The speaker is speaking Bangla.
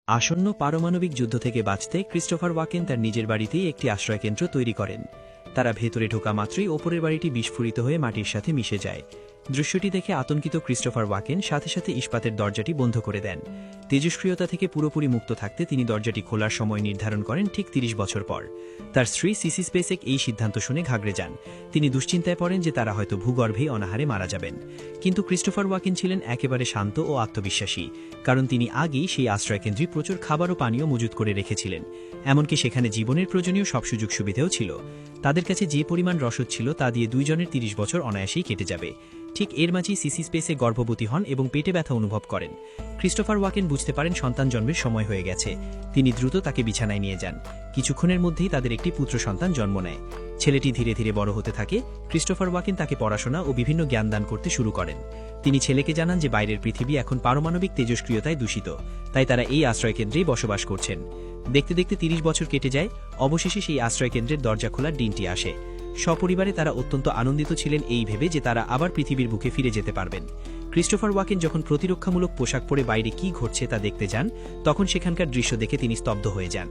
আসন্ন পারমাণবিক যুদ্ধ থেকে বাঁচতে ক্রিস্টোফার ওয়াকেন তার নিজের বাড়িতেই একটি আশ্রয়কেন্দ্র তৈরি করেন। তারা ভেতরে ঢোকা মাত্রই ওপরের বাড়িটি বিস্ফোরিত হয়ে মাটির সাথে মিশে যায়। দৃশ্যটি দেখে আতঙ্কিত ক্রিস্টোফার ওয়াকেন সাথে সাথে ইস্পাতের দরজাটি বন্ধ করে দেন। তেজস্ক্রিয়তা থেকে পুরোপুরি মুক্ত থাকতে তিনি দরজাটি খোলার সময় নির্ধারণ করেন ঠিক ৩০ বছর পর। তার স্ত্রী সিসি স্পেসেক এই সিদ্ধান্ত শুনে ঘাবড়ে যান। তিনি দুশ্চিন্তায় পড়েন যে তারা হয়তো ভূগর্ভেই অনাহারে মারা যাবেন। কিন্তু ক্রিস্টোফার ওয়াকেন ছিলেন একেবারে শান্ত ও আত্মবিশ্বাসী, কারণ তিনি আগেই সেই আশ্রয়কেন্দ্রে প্রচুর খাবার ও পানীয় মজুত করে রেখেছিলেন। এমনকি সেখানে জীবনের প্রয়োজনীয় সব সুযোগ সুবিধাও ছিল। তাদের কাছে যে পরিমাণ রসদ ছিল তা দিয়ে দুইজনের ৩০ বছর অনায়াসেই কেটে যাবে। ঠিক এর মাঝেই সিসি স্পেসে গর্ভবতী হন এবং পেটে ব্যথা অনুভব করেন। ক্রিস্টোফার ওয়াকেন বুঝতে পারেন সন্তান জন্মের সময় হয়ে গেছে। তিনি দ্রুত তাকে বিছানায় নিয়ে যান। কিছুক্ষণের মধ্যেই তাদের একটি পুত্র সন্তান জন্ম নেয়। ছেলেটি ধীরে ধীরে বড় হতে থাকে। ক্রিস্টোফার ওয়াকেন তাকে পড়াশোনা ও বিভিন্ন জ্ঞান দান করতে শুরু করেন। তিনি ছেলেকে জানান যে বাইরের পৃথিবী এখন পারমাণবিক তেজস্ক্রিয়তায় দূষিত, তাই তারা এই আশ্রয়কেন্দ্রেই বসবাস করছেন। দেখতে দেখতে ৩০ বছর কেটে যায়। অবশেষে সেই আশ্রয়কেন্দ্রের দরজা খোলার দিনটি আসে। সপরিবারে তারা অত্যন্ত আনন্দিত ছিলেন এই ভেবে যে তারা আবার পৃথিবীর বুকে ফিরে যেতে পারবেন। ক্রিস্টোফার ওয়াকেন যখন প্রতিরক্ষামূলক পোশাক পরে বাইরে কি ঘটছে তা দেখতে যান, তখন সেখানকার দৃশ্য দেখে তিনি স্তব্ধ হয়ে যান।